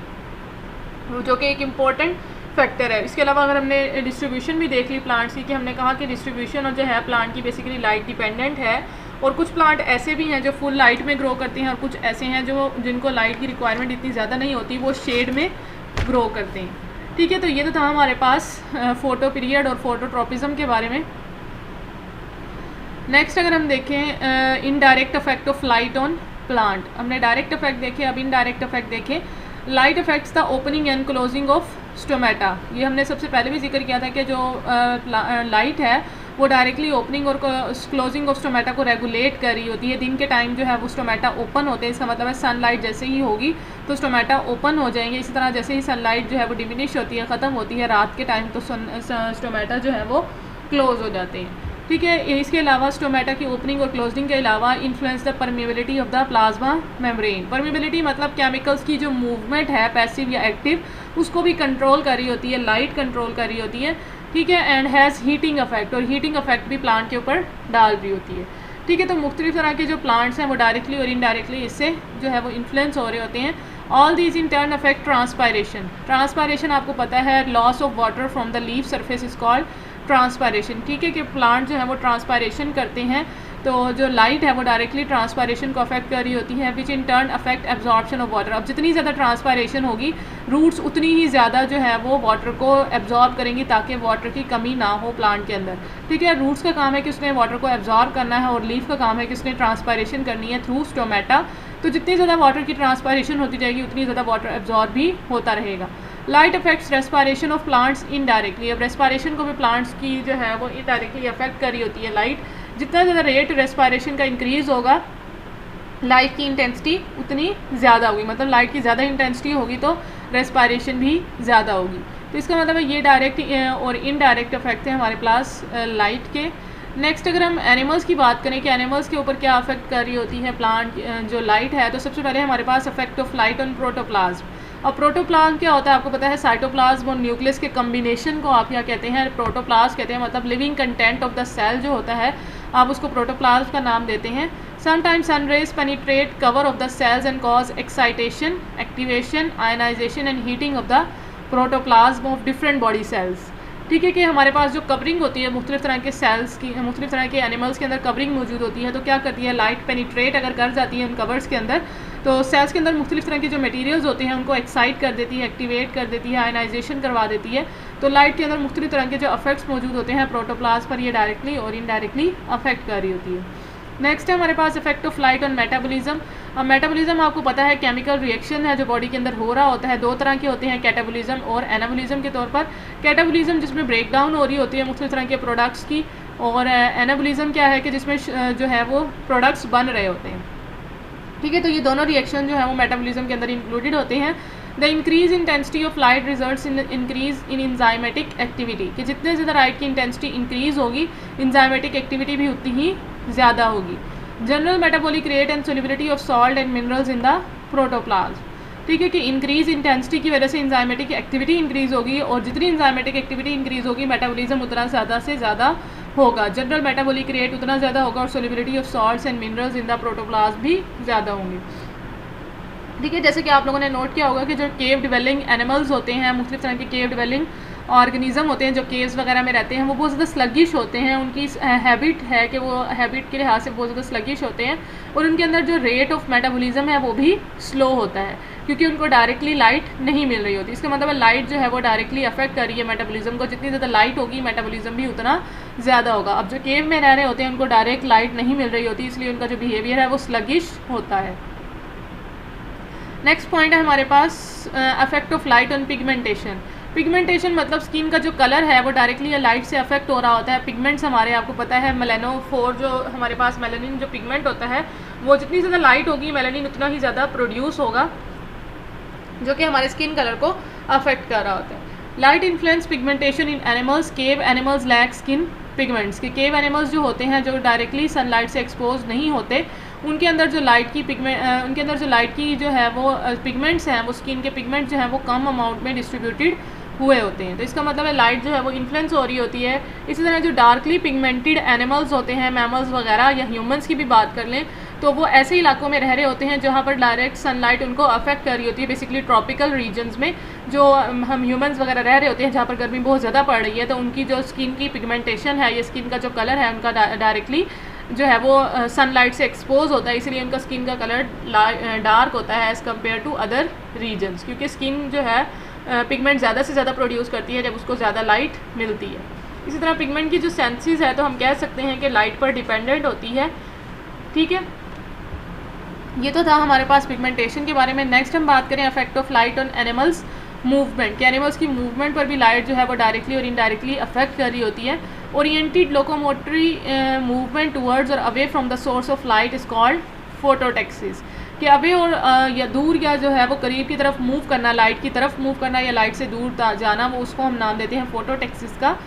जो कि एक इम्पॉर्टेंट फैक्टर है। इसके अलावा अगर हमने डिस्ट्रीब्यूशन भी देख ली प्लांट्स की, कि हमने कहा कि डिस्ट्रीब्यूशन और जो है प्लांट की बेसिकली लाइट डिपेंडेंट है और कुछ प्लांट ऐसे भी हैं जो फुल लाइट में ग्रो करते हैं और कुछ ऐसे हैं जो जिनको लाइट की रिक्वायरमेंट इतनी ज़्यादा नहीं होती, वो शेड में ग्रो करते हैं। ठीक है, तो ये तो था हमारे पास फोटो पीरियड और फोटोट्रॉपिज्म के बारे में। नेक्स्ट अगर हम देखें indirect effect of light on plant, हमने डायरेक्ट इफेक्ट देखे, अब इनडायरेक्ट इफेक्ट देखें। Light effects the opening and closing of stomata, ये हमने सबसे पहले भी जिक्र किया था कि जो लाइट है वो डायरेक्टली ओपनिंग और क्लोजिंग ऑफ स्टोमेटा को रेगुलेट कर रही होती है। दिन के टाइम जो है वो स्टोमेटा ओपन होते हैं, इसका मतलब है सनलाइट जैसे ही होगी तो स्टोमेटा ओपन हो जाएंगे। इसी तरह जैसे ही सनलाइट जो है वो डिमिनिश होती है, ख़त्म होती है रात के टाइम, तो स्टोमेटा जो है वो क्लोज हो जाते हैं। ठीक है, इसके अलावा स्टोमेटा की ओपनिंग और क्लोजिंग के अलावा influence the permeability of the plasma membrane. Permeability मतलब केमिकल्स की जो मूवमेंट है पैसिव या एक्टिव, उसको भी कंट्रोल कर रही होती है, लाइट कंट्रोल कर रही होती है। ठीक है, एंड हैज़ हीटिंग इफेक्ट, और हीटिंग इफेक्ट भी प्लांट के ऊपर डाल रही होती है। ठीक है, तो मुख्तलिफ तरह के जो प्लांट्स हैं वो डायरेक्टली और इनडायरेक्टली इससे जो है वो इन्फ्लुएंस हो रहे होते हैं। All these in turn affect transpiration. Transpiration आपको पता है loss of water from the leaf surface is called transpiration. ठीक है, कि प्लांट जो है वो ट्रांसपायरेशन करते हैं, तो जो लाइट है वो डायरेक्टली ट्रांसपायरेशन को अफेक्ट कर रही होती है, which in turn affect absorption of water. अब जितनी ज़्यादा ट्रांसपायरेशन होगी, रूट्स उतनी ही ज़्यादा जो है वो वाटर को एब्जॉर्ब करेंगी ताकि वाटर की कमी ना हो प्लांट के अंदर। ठीक है, रूट्स का काम है कि उसने वाटर को एब्जॉर्ब करना है और लीफ का काम है कि उसने ट्रांसपायरेशन करनी है थ्रू स्टोमेटा। तो जितनी ज़्यादा वाटर की ट्रांसपायरेशन होती जाएगी उतनी ज़्यादा वाटर एब्जॉर्ब भी होता रहेगा। Light affects respiration of plants indirectly. अब रेस्पायरेशन को भी प्लांट्स की जो है वो इनडायरेक्टली अफेक्ट कर रही होती है लाइट। जितना ज़्यादा रेट रेस्पायरेशन का इंक्रीज़ होगा, लाइट की इंटेंसिटी उतनी ज़्यादा होगी, मतलब लाइट की ज़्यादा इंटेंसिटी होगी तो रेस्पायरेशन भी ज़्यादा होगी। तो इसका मतलब है ये डायरेक्ट और इनडायरेक्ट इफेक्ट है हमारे पास लाइट के। नेक्स्ट अगर हम एनिमल्स की बात करें कि एनिमल्स के ऊपर क्या अफेक्ट कर रही होती है प्लांट जो लाइट है, तो सबसे पहले हमारे पास effect of light on protoplasm. और प्रोटोप्लाज्म क्या होता है आपको पता है, साइटोप्लाज्म और न्यूक्लियस के कम्बिनेशन को आप क्या कहते हैं, प्रोटोप्लाज्म कहते हैं। मतलब living content of the cell जो होता है आप उसको प्रोटोप्लाज्म का नाम देते हैं। Sometimes sun rays penetrate cover of the cells and cause excitation, activation, ionization and heating of the protoplasm of different body cells. ठीक है, कि हमारे पास जो कवरिंग होती है मुख्तलिफ तरह के सेल्स की, मुख्तलिफ तरह के एनिमल्स के अंदर कवरिंग मौजूद होती है, तो क्या करती है लाइट पेनिट्रेट अगर कर जाती है उन कवर्स के अंदर, तो सेल्स के अंदर मुख्तलिफ तरह के जो मटेरियल्स होते हैं उनको एक्साइट कर देती है, एक्टिवेट कर देती है, आयनाइजेशन करवा देती है। तो लाइट के अंदर मुख्तलिफ तरह के जो अफेक्ट्स मौजूद होते हैं प्रोटोप्लाज्म पर, ये डायरेक्टली और इनडायरेक्टली अफेक्ट कर रही होती है। नेक्स्ट है हमारे पास effect of light on metabolism. अब मेटाबॉलिज्म आपको पता है केमिकल रिएक्शन है जो बॉडी के अंदर हो रहा होता है। दो तरह के होते हैं, कैटाबॉलिज्म और एनाबॉलिज्म के तौर पर। कैटाबॉलिज्म जिसमें ब्रेक डाउन हो रही होती है मुख्तलिफ तरह के प्रोडक्ट्स की, और एनाबॉलिज्म क्या है कि जिसमें जो है वो प्रोडक्ट्स बन रहे होते हैं। ठीक है, तो ये दोनों रिएक्शन जो है वो मेटाबॉलिज्म के अंदर इंक्लूडेड होते हैं। The increase intensity of light results in increase in enzymatic activity, कि जितने ज़्यादा लाइट की इंटेंसिटी इंक्रीज होगी इंजाइमेटिक एक्टिविटी भी उतनी ही ज़्यादा होगी। General metabolic rate and solubility of salt and minerals in the protoplasm. ठीक है, कि इंक्रीज इंटेंसिटी की वजह से इंजाइमेटिक एक्टिविटी इंक्रीज होगी, और जितनी इंजाइमेटिक एक्टिविटी इंक्रीज होगी मेटाबॉलिज्म उतना ज़्यादा से ज़्यादा होगा। जनरल मेटाबॉलिक रेट उतना ज़्यादा होगा और solubility of salts and minerals in the protoplasm भी ज़्यादा होंगे। ठीक है, जैसे कि आप लोगों ने नोट किया होगा कि जो केव डिवेलिंग एनिमल्स होते हैं, मुख्तलिफ तरह के केव डिवेलिंग ऑर्गेनिज्म होते हैं जो केव्स वगैरह में रहते हैं, वो बहुत ज़्यादा स्लगिश होते हैं। उनकी हैबिट है कि वो हैबिट के लिहाज से बहुत ज़्यादा स्लगिश होते हैं, और उनके अंदर जो रेट ऑफ मेटाबॉलिज्म है वो भी स्लो होता है, क्योंकि उनको डायरेक्टली लाइट नहीं मिल रही होती। इसका मतलब लाइट जो है वो डायरेक्टली अफेक्ट कर रही है मेटाबॉलिज्म को। जितनी ज़्यादा लाइट होगी मेटाबॉलिज्म भी उतना ज़्यादा होगा। अब जो केव में रह रहे होते हैं उनको डायरेक्ट लाइट नहीं मिल रही होती, इसलिए उनका जो बिहेवियर है वो स्लगिश होता है। नेक्स्ट पॉइंट है हमारे पास affect of light on pigmentation. Pigmentation मतलब स्किन का जो कलर है वो डायरेक्टली लाइट से अफेक्ट हो रहा होता है। पिगमेंट्स हमारे आपको पता है मेलानोफोर, जो हमारे पास मेलानिन जो पिगमेंट होता है वो जितनी ज़्यादा लाइट होगी मेलानिन उतना ही ज़्यादा प्रोड्यूस होगा, जो कि हमारे स्किन कलर को अफेक्ट कर रहा होता है। लाइट इन्फ्लुएंस पिगमेंटेशन इन एनिमल्स। केव एनिमल्स लैक स्किन पिगमेंट्स। के केव एनिमल्स जो होते हैं जो डायरेक्टली सनलाइट से एक्सपोज नहीं होते, उनके अंदर जो लाइट की जो है वो पिगमेंट्स हैं, वो स्किन के पिगमेंट्स जो हैं वो कम अमाउंट में डिस्ट्रीब्यूटेड हुए होते हैं। तो इसका मतलब है लाइट जो है वो इन्फ्लुएंस हो रही होती है। इसी तरह जो डार्कली पिगमेंटेड एनिमल्स होते हैं, मैमल्स वगैरह या ह्यूमंस की भी बात कर लें, तो वो ऐसे इलाकों में रह रहे होते हैं जहाँ पर डायरेक्ट सनलाइट उनको अफेक्ट कर रही होती है। बेसिकली ट्रॉपिकल रीजन्स में जो हम ह्यूमंस वगैरह रह रहे होते हैं जहाँ पर गर्मी बहुत ज़्यादा पड़ रही है, तो उनकी जो स्किन की पिगमेंटेशन है, ये स्किन का जो कलर है उनका डायरेक्टली जो है वो सनलाइट से एक्सपोज होता है, इसलिए उनका स्किन का कलर डार्क होता है as compare to other regions, क्योंकि स्किन जो है पिगमेंट ज़्यादा से ज़्यादा प्रोड्यूस करती है जब उसको ज़्यादा लाइट मिलती है। इसी तरह पिगमेंट की जो सेंसेस है तो हम कह सकते हैं कि लाइट पर डिपेंडेंट होती है। ठीक है, ये तो था हमारे पास पिगमेंटेशन के बारे में। नेक्स्ट हम बात करें effect of light on animals movement, कि एनिमल्स की मूवमेंट पर भी लाइट जो है वो डायरेक्टली और इनडायरेक्टली अफेक्ट कर रही होती है। ओरिएंटेड लोकोमोटरी मूवमेंट टुवर्ड्स और away from the source of light is called phototaxis, कि अवे और या दूर या जो है वो करीब की तरफ मूव करना, लाइट की तरफ मूव करना या लाइट से दूर जाना, वो उसको हम नाम देते हैं फोटोटैक्सिस का।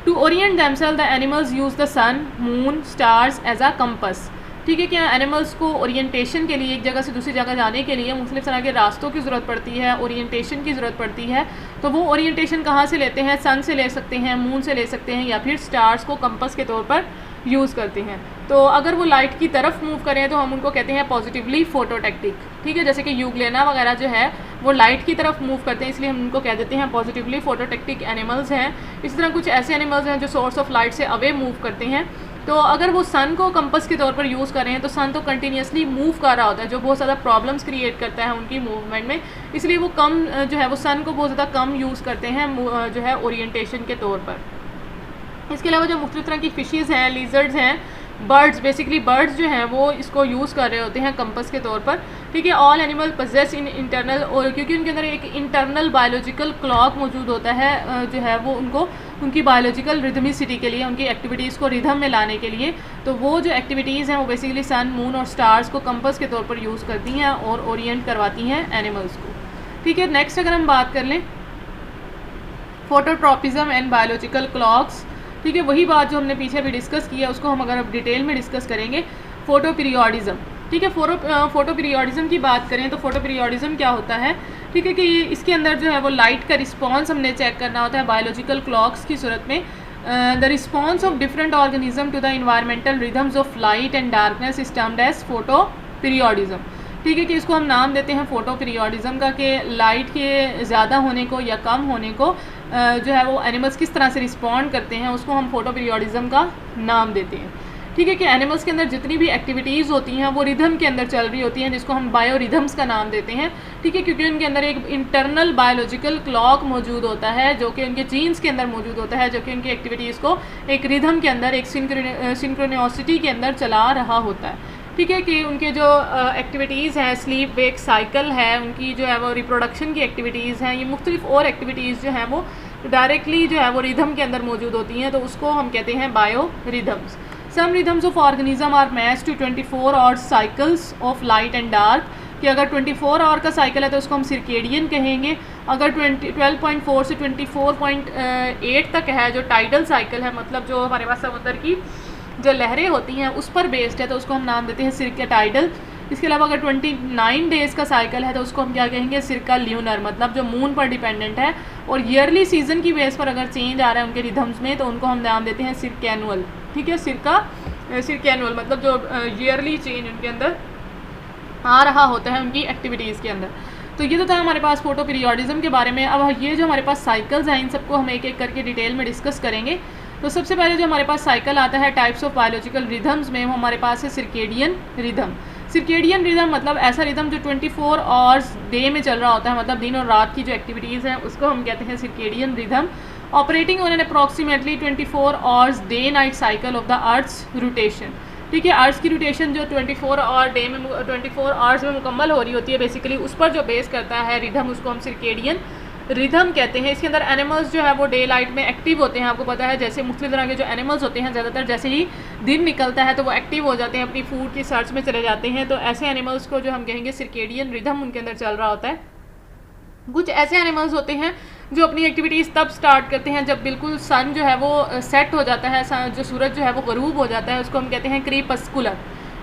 To orient themselves the animals use the sun, moon, stars as a compass. ठीक है, क्या एनिमल्स को ओरिएंटेशन के लिए, एक जगह से दूसरी जगह जाने के लिए मुख्तलिफ तरह के रास्तों की ज़रूरत पड़ती है, ओरिएंटेशन की ज़रूरत पड़ती है। तो वो ओरिएंटेशन कहाँ से लेते हैं? सन से ले सकते हैं, मून से ले सकते हैं, या फिर स्टार्स को कंपस के तौर पर यूज़ करते हैं। तो अगर वो लाइट की तरफ मूव करें तो हम उनको कहते हैं पॉजिटिवली फोटोटैक्टिक। ठीक है, जैसे कि यूग्लेना वगैरह जो है वो लाइट की तरफ मूव करते हैं, इसलिए हम उनको कह देते हैं पॉजिटिवली फोटोटैक्टिक एनिमल्स हैं। इसी तरह कुछ ऐसे एनिमल्स हैं जो सोर्स ऑफ लाइट से अवे मूव करते हैं। तो अगर वो सन को कंपस के तौर पर यूज़ कर रहे हैं तो सन तो कंटिन्यूसली मूव कर रहा होता है, जो बहुत ज़्यादा प्रॉब्लम्स क्रिएट करता है उनकी मूवमेंट में, इसलिए वो कम जो है वो सन को बहुत ज़्यादा कम यूज़ करते हैं जो है ओरिएंटेशन के तौर पर। इसके अलावा जो मुख्तलिफ तरह की फ़िशेज़ हैं, लिजर्ड्स हैं, बर्ड्स, बेसिकली बर्ड्स जो हैं वो इसको यूज़ कर रहे होते हैं कंपस के तौर पर। ठीक है, all animal possess in internal, और क्योंकि उनके अंदर एक इंटरनल बायोलॉजिकल क्लॉक मौजूद होता है जो है वो उनको उनकी बायोलॉजिकल रिदमिसिटी के लिए, उनकी एक्टिविटीज़ को रिदम में लाने के लिए, तो वो जो एक्टिविटीज़ हैं वो बेसिकली सन, मून और स्टार्स को कंपस के तौर पर यूज़ करती हैं और ओरिएंट करवाती हैं एनिमल्स को। ठीक है, नेक्स्ट अगर हम बात कर लें फोटोट्रॉपिज्म एंड बायोलॉजिकल क्लॉक्स। ठीक है, वही बात जो हमने पीछे भी डिस्कस किया उसको हम अगर अब डिटेल में डिस्कस करेंगे। फोटो पीरियोडिज़म, ठीक है, फोटो पीरियोडिज़म की बात करें तो फोटो पीरियोडिज़म क्या होता है? ठीक है, कि इसके अंदर जो है वो लाइट का रिस्पॉन्स हमने चेक करना होता है बायोलॉजिकल क्लॉक्स की सूरत में। The response of different organism to the environmental rhythms of light and darkness is termed as photoperiodism. ठीक है, कि इसको हम नाम देते हैं फोटो पीरियोडिज़म का, कि लाइट के ज़्यादा होने को या कम होने को जो है वो एनिमल्स किस तरह से रिस्पॉन्ड करते हैं, उसको हम फोटो पीरियोडिज़म का नाम देते हैं। ठीक है, कि एनिमल्स के अंदर जितनी भी एक्टिविटीज़ होती हैं वो रिदम के अंदर चल रही होती हैं, जिसको हम बायो रिदम्स का नाम देते हैं। ठीक है, क्योंकि उनके अंदर एक इंटरनल बायोलॉजिकल क्लॉक मौजूद होता है जो कि उनके जीन्स के अंदर मौजूद होता है, जो कि उनकी एक्टिविटीज़ को एक रिदम के अंदर, एक सिंक्रोनियोसिटी के अंदर चला रहा होता है। ठीक है, कि उनके जो एक्टिविटीज़ हैं, स्लीप वेक साइकिल है, उनकी जो है वो रिप्रोडक्शन की एक्टिविटीज़ हैं, ये मुख्तलिफ और एक्टिविटीज़ जो हैं वो डायरेक्टली जो है वो रिदम के अंदर मौजूद होती हैं, तो उसको हम कहते हैं bio rhythms. Some rhythms of organism are match to 24 hour cycles of light and dark, कि अगर 24 आवर का साइकिल है तो उसको हम सिरकेडियन कहेंगे। अगर 12.4 से 24.8 तक है जो टाइडल साइकिल है, मतलब जो हमारे पास समुद्र की जो लहरें होती हैं उस पर बेस्ड है, तो उसको हम नाम देते हैं सिरका टाइडल। इसके अलावा अगर 29 डेज़ का साइकिल है तो उसको हम क्या कहेंगे? सिरका ल्यूनर, मतलब जो मून पर डिपेंडेंट है। और ईयरली सीजन की बेस पर अगर चेंज आ रहा है उनके रिदम्स में तो उनको हम नाम देते हैं सिरकैनुअल। ठीक है, सिरकैनुअल मतलब जो ईयरली चेंज उनके अंदर आ रहा होता है उनकी एक्टिविटीज़ के अंदर। तो ये तो था हमारे पास फोटो पीरियोडिज़म के बारे में। अब ये जो हमारे पास साइकिल्स हैं इन सबको हम एक एक करके डिटेल में डिस्कस करेंगे। तो सबसे पहले जो हमारे पास साइकिल आता है टाइप्स ऑफ बायोलॉजिकल रिदम्स में, वो हमारे पास है सिरकेडियन रिदम। सिरकेडियन रिदम मतलब ऐसा रिदम जो 24 आवर्स डे में चल रहा होता है, मतलब दिन और रात की जो एक्टिविटीज़ हैं उसको हम कहते हैं circadian rhythm. Operating on an approximately 24 hours day night cycle of the earth's rotation. ठीक है, अर्थ की रोटेशन जो 24 आवर्स में मुकम्मल हो रही होती है, बेसिकली उस पर जो बेस करता है रिदम, उसको हम सिरकेडियन रिदम कहते हैं। इसके अंदर एनिमल्स जो है वो डे लाइट में एक्टिव होते हैं। आपको पता है जैसे मुख्तलिफ तरह के जो एनिमल्स होते हैं ज़्यादातर जैसे ही दिन निकलता है तो वो एक्टिव हो जाते हैं, अपनी फूड की सर्च में चले जाते हैं। तो ऐसे एनिमल्स को जो हम कहेंगे सिरकेडियन रिदम उनके अंदर चल रहा होता है। कुछ ऐसे एनिमल्स होते हैं जो अपनी एक्टिविटीज़ तब स्टार्ट करते हैं जब बिल्कुल सन जो है वो सेट हो जाता है, जो सूरज जो है वो गरूब हो जाता है, उसको हम कहते हैं क्रीपस्कुलर।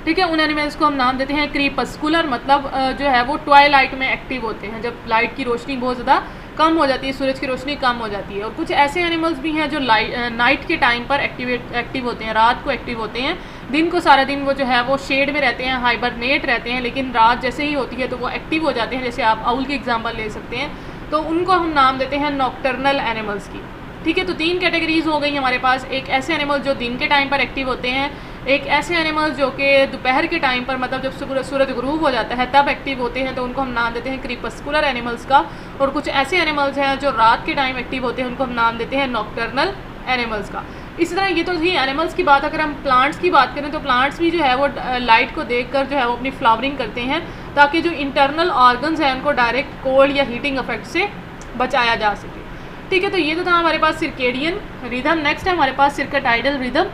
ठीक है, उन एनिमल्स को हम नाम देते हैं क्रीपस्कुलर, मतलब जो है वो ट्वाइलाइट में एक्टिव होते हैं, जब लाइट की रोशनी बहुत ज़्यादा कम हो जाती है, सूरज की रोशनी कम हो जाती है। और कुछ ऐसे एनिमल्स भी हैं जो नाइट के टाइम पर एक्टिव होते हैं, रात को एक्टिव होते हैं। दिन को सारा दिन वो जो है वो शेड में रहते हैं, हाइबरनेट रहते हैं, लेकिन रात जैसे ही होती है तो वो एक्टिव हो जाते हैं। जैसे आप आउल की एग्जांपल ले सकते हैं, तो उनको हम नाम देते हैं नॉक्टर्नल एनिमल्स की। ठीक है, तो 3 कैटेगरीज हो गई हमारे पास। एक ऐसे एनिमल जो दिन के टाइम पर एक्टिव होते हैं, एक ऐसे एनिमल्स जो कि दोपहर के टाइम पर मतलब जब सूरज गुरूब हो जाता है तब एक्टिव होते हैं तो उनको हम नाम देते हैं क्रीपस्कुलर एनिमल्स का। और कुछ ऐसे एनिमल्स हैं जो रात के टाइम एक्टिव होते हैं, उनको हम नाम देते हैं नॉक्टर्नल एनिमल्स का। इसी तरह ये तो थी एनिमल्स की बात। अगर हम प्लांट्स की बात करें तो प्लांट्स भी जो है वो लाइट को देखकर जो है वो अपनी फ्लावरिंग करते हैं ताकि जो इंटरनल ऑर्गन्स हैं उनको डायरेक्ट कोल्ड या हीटिंग इफेक्ट से बचाया जा सके। ठीक है, तो ये तो था हमारे पास सिरकेडियन रिदम। नेक्स्ट है हमारे पास सिरकेटाइडल रिदम।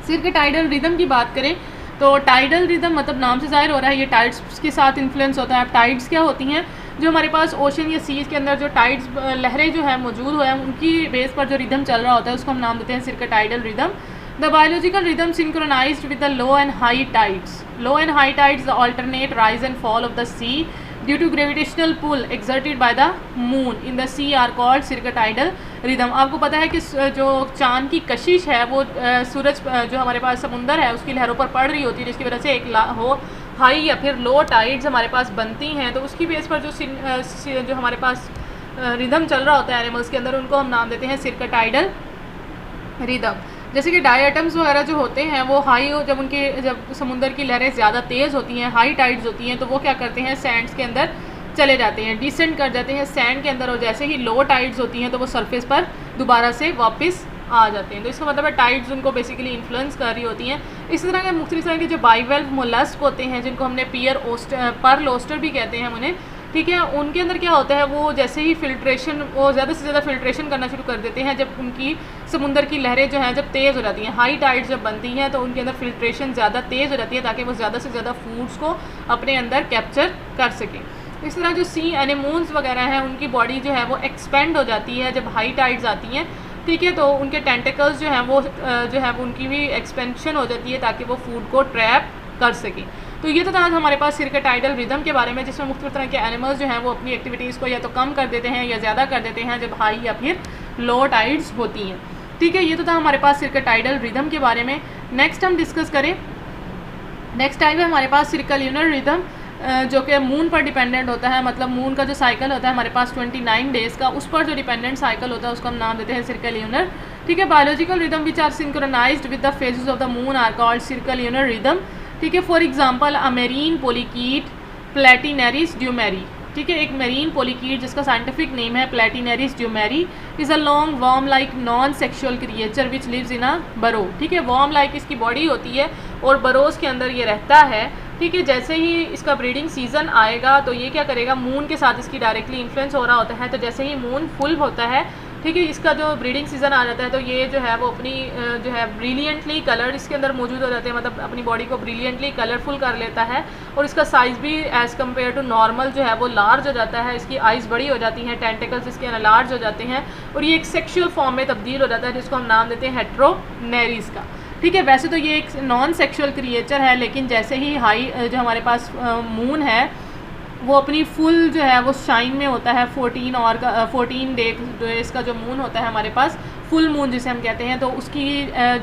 सिरकेटाइडल रिदम की बात करें तो टाइडल रिदम मतलब नाम से ज़ाहिर हो रहा है ये टाइड्स के साथ इन्फ्लुएंस होता है। अब टाइड्स क्या होती हैं, जो हमारे पास ओशन या सीज के अंदर जो टाइड्स लहरें जो है मौजूद हो उनकी बेस पर जो रिदम चल रहा होता है उसको हम नाम देते हैं circatidal rhythm. The biological rhythm synchronised with the low and high tides. Low and high tides the alternate rise and fall of the sea due to gravitational pull exerted by the moon in the sea are called circatidal rhythm. आपको पता है कि जो चांद की कशिश है वो सूरज जो हमारे पास समुंदर है उसकी लहरों पर पड़ रही होती है, जिसकी वजह से एक हाई या फिर लो टाइड्स हमारे पास बनती हैं। तो उसकी बेस पर जो हमारे पास रिदम चल रहा होता है एनिमल्स के अंदर उनको हम नाम देते हैं सिरकेटाइडल रिदम। जैसे कि डायटम्स वगैरह जो होते हैं वो हाई हो, जब समुंदर की लहरें ज़्यादा तेज़ होती हैं, हाई टाइड्स होती हैं, तो वो क्या करते हैं सैंड्स के अंदर चले जाते हैं, डिसेंड कर जाते हैं सैंड के अंदर। और जैसे ही लो टाइड्स होती हैं तो वो सरफेस पर दोबारा से वापस आ जाते हैं। तो इसका मतलब है टाइड्स उनको बेसिकली इन्फ्लुएंस कर रही होती हैं। इस तरह के मुख्तलिफ तरह के जो बाइवेल्व मोलस्क होते हैं जिनको हमने पर्ल ओस्टर भी कहते हैं उन्हें, ठीक है, उनके अंदर क्या होता है वो जैसे ही फिल्ट्रेशन वो ज़्यादा से ज़्यादा फिल्ट्रेशन करना शुरू कर देते हैं जब उनकी समुंदर की लहरें जो हैं जब तेज़ हो जाती हैं, हाई टाइड्स जब बनती हैं तो उनके अंदर फिल्ट्रेशन ज़्यादा तेज़ हो जाती है ताकि वो ज़्यादा से ज़्यादा फूड्स को अपने अंदर कैप्चर कर सकें। इस तरह जो सी एनिमोन्स वगैरह हैं उनकी बॉडी जो है वो एक्सपेंड हो जाती है जब हाई टाइड्स आती हैं, ठीक है, तो उनके टेंटिकल्स जो हैं वो जो है उनकी भी एक्सपेंशन हो जाती है ताकि वो फूड को ट्रैप कर सकें। तो ये तो था हमारे पास सिरकेटाइडल रिदम के बारे में, जिसमें मुख्तलिफ तरह के एनिमल्स जो हैं वो अपनी एक्टिविटीज़ को या तो कम कर देते हैं या ज़्यादा कर देते हैं जब हाई या फिर लो टाइड्स होती हैं। ठीक है, ये तो था हमारे पास सिरकेटाइडल रिदम के बारे में। नेक्स्ट हम डिस्कस करें, नेक्स्ट टाइप है हमारे पास सर्कुलर रिदम जो कि मून पर डिपेंडेंट होता है। मतलब मून का जो साइकिल होता है हमारे पास 29 डेज़ का, उस पर जो डिपेंडेंट साइकिल होता है उसको हम नाम देते हैं सर्कुलर। ठीक है, biological rhythm which are synchronised with the phases of the moon are called circular rhythm. ठीक है, for example a marine polychaete Platynereis dumerilii. ठीक है, एक मेरीन पोलिकीट जिसका साइंटिफिक नेम है Platynereis dumerilii is a long worm like non sexual creature which lives in a burrow. ठीक है, वॉर्म लाइक इसकी बॉडी होती है और बरोज के अंदर ये रहता है। ठीक है, जैसे ही इसका ब्रीडिंग सीज़न आएगा तो ये क्या करेगा, मून के साथ इसकी डायरेक्टली इन्फ्लुएंस हो रहा होता है। तो जैसे ही मून फुल होता है, ठीक है, इसका जो ब्रीडिंग सीज़न आ जाता है तो ये जो है वो अपनी जो है ब्रिलियंटली कलर इसके अंदर मौजूद हो जाते हैं, मतलब अपनी बॉडी को ब्रिलियंटली कलरफुल कर लेता है। और इसका साइज़ भी एज़ कम्पेयर टू नॉर्मल जो है वो लार्ज हो जाता है। इसकी आइज़ बड़ी हो जाती हैं, टेंटिकल्स इसके लार्ज हो जाते हैं और ये एक सेक्शुअल फॉर्म में तब्दील हो जाता है जिसको हम नाम देते हैं हेट्रोनेरिस का। ठीक है, वैसे तो ये एक नॉन सेक्शुअल क्रिएचर है, लेकिन जैसे ही हाई जो हमारे पास मून है वो अपनी फुल जो है वो शाइन में होता है, 14 डेज का जो मून होता है हमारे पास, फुल मून जिसे हम कहते हैं, तो उसकी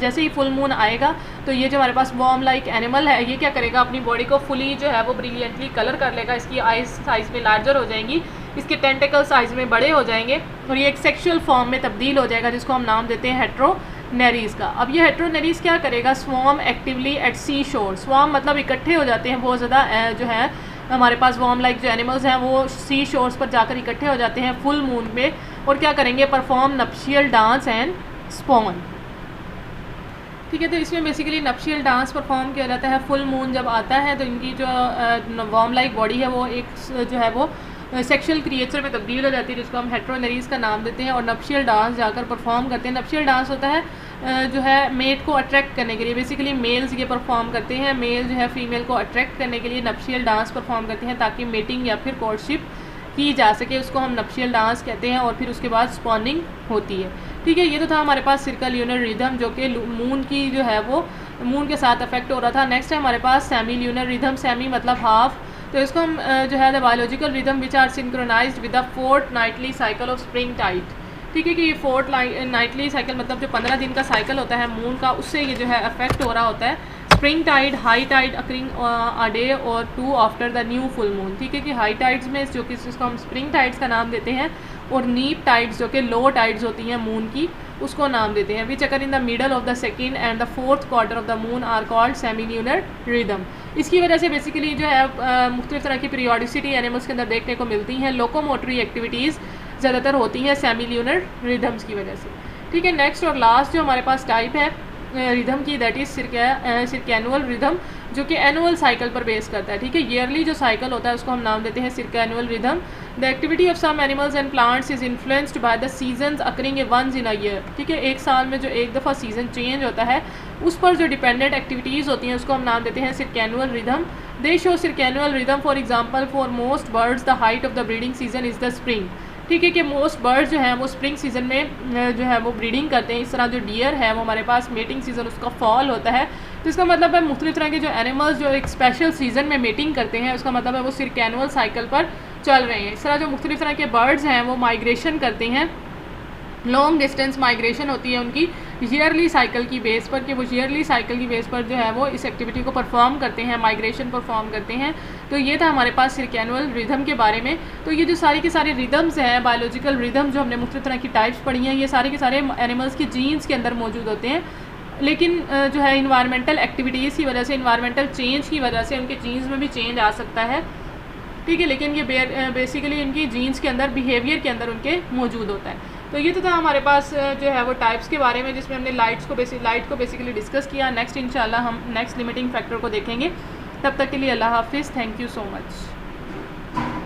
जैसे ही फुल मून आएगा तो ये जो हमारे पास वॉर्म लाइक एनिमल है ये क्या करेगा, अपनी बॉडी को फुली जो है वो ब्रिलियंटली कलर कर लेगा। इसकी आइज साइज़ में लार्जर हो जाएंगी, इसके टेंटिकल साइज़ में बड़े हो जाएंगे और ये एक सेक्शुअल फॉर्म में तब्दील हो जाएगा जिसको हम नाम देते हैं हेट्रोनेरिस का। अब ये हेट्रोनेरिस क्या करेगा, स्वॉर्म एक्टिवली एट सी शोर। स्वॉर्म मतलब इकट्ठे हो जाते हैं बहुत ज़्यादा जो है हमारे पास वॉर्म लाइक जो एनिमल्स हैं वो सी शोर्स पर जाकर इकट्ठे हो जाते हैं फुल मून में और क्या करेंगे, परफॉर्म नप्शियल डांस एंड स्पॉन। ठीक है, तो इसमें बेसिकली नप्शियल डांस परफॉर्म किया जाता है। फुल मून जब आता है तो इनकी जो वॉर्म लाइक बॉडी है वो एक जो है वो सेक्शुअल क्रिएचर में तब्दील हो जाती है जिसको हम हेट्रोनेरिस का नाम देते हैं और नप्शियल डांस जाकर परफॉर्म करते हैं। नप्शियल डांस होता है जो है मेट को अट्रैक्ट करने के लिए, बेसिकली मेल्स ये परफॉर्म करते हैं। मेल जो है फीमेल को अट्रैक्ट करने के लिए नप्शियल डांस परफॉर्म करते हैं ताकि मेटिंग या फिर कोर्टशिप की जा सके, उसको हम नप्शियल डांस कहते हैं। और फिर उसके बाद स्पॉनिंग होती है। ठीक है, ये तो था हमारे पास सर्कुलर रिदम जो कि मून की जो है वो मून के साथ अफेक्ट हो रहा था। नेक्स्ट है हमारे पास सेमी ल्यूनर रिदम। सेमी मतलब हाफ, तो इसको हम जो है the biological rhythm which are synchronised with the fortnightly cycle of spring tide. ठीक है, कि ये फोर्टनाइटली साइकिल मतलब जो 15 दिन का साइकिल होता है मून का, उससे ये जो है अफेक्ट हो रहा होता है। Spring tide, high tide occurring a day और 2 after the new full moon, ठीक है कि हाई टाइड्स में जो कि इसको हम स्प्रिंग टाइड्स का नाम देते हैं, और नीप टाइड्स जो कि लो टाइड्स होती हैं मून की, उसको नाम देते हैं। Which occur in the middle of the second and the fourth quarter of the moon are called semi lunar rhythm. इसकी वजह से बेसिकली जो है मुख्तलिफ तरह की पीरियोडिसिटी एनिमल्स के अंदर देखने को मिलती हैं। लोकोमोटरी एक्टिविटीज़ ज़्यादातर होती हैं सेमी ल्यूनर रिदम्स की वजह से, ठीक है। नेक्स्ट और लास्ट जो हमारे पास टाइप है रिदम की, दैट इज़ सिरकैनुअल रिदम, जो कि एनुअल साइकिल पर बेस करता है, ठीक है। ईयरली जो साइकिल होता है उसको हम नाम देते हैं circannual rhythm. The activity of some animals and plants is influenced by the seasons occurring once in a year, ठीक है। एक साल में जो एक दफ़ा सीज़न चेंज होता है उस पर जो डिपेंडेंट एक्टिविटीज़ होती हैं उसको हम नाम देते हैं circannual rhythm. They show circannual rhythm for example for most birds the height of the breeding season is the spring, ठीक है कि मोस्ट बर्ड्स जो हैं वो स्प्रिंग सीज़न में जो है वो ब्रीडिंग करते हैं। इस तरह जो डियर है वो हमारे पास मेटिंग सीज़न उसका फॉल होता है, तो इसका मतलब है मुख्तलिफ तरह के जो एनिमल्स जो एक स्पेशल सीज़न में मेटिंग करते हैं उसका मतलब है वो सिरकैनुअल साइकिल पर चल रहे हैं। इस तरह जो मुख्तलिफ तरह के बर्ड्स हैं वो माइग्रेशन करते हैं, लॉन्ग डिस्टेंस माइग्रेशन होती है उनकी ईयरली साइकिल की बेस पर, कि वो ईयरली साइकिल की बेस पर जो है वो इस एक्टिविटी को परफॉर्म करते हैं, माइग्रेशन परफॉर्म करते हैं। तो ये था हमारे पास सिरकैनुअल रिदम के बारे में। तो ये जो सारी के सारे रिदम्स हैं, बायोलॉजिकल रिदम जो हमने मुख्तलिफ तरह की टाइप्स पढ़ी हैं, ये सारे के सारे एनिमल्स के जीन्स के अंदर मौजूद होते हैं, लेकिन जो है इन्वायरमेंटल एक्टिविटीज़ की वजह से, इन्वायरमेंटल चेंज की वजह से उनके जीन्स में भी चेंज आ सकता है, ठीक है। लेकिन ये बेसिकली इनकी जीन्स के अंदर, बिहेवियर के अंदर उनके मौजूद होता है। तो ये तो था हमारे पास जो है वो टाइप्स के बारे में, जिसमें हमने लाइट को बेसिकली डिस्कस किया। नेक्स्ट इंशाल्लाह हम नेक्स्ट लिमिटिंग फैक्टर को देखेंगे। तब तक के लिए अल्लाह हाफिज़, थैंक यू सो मच।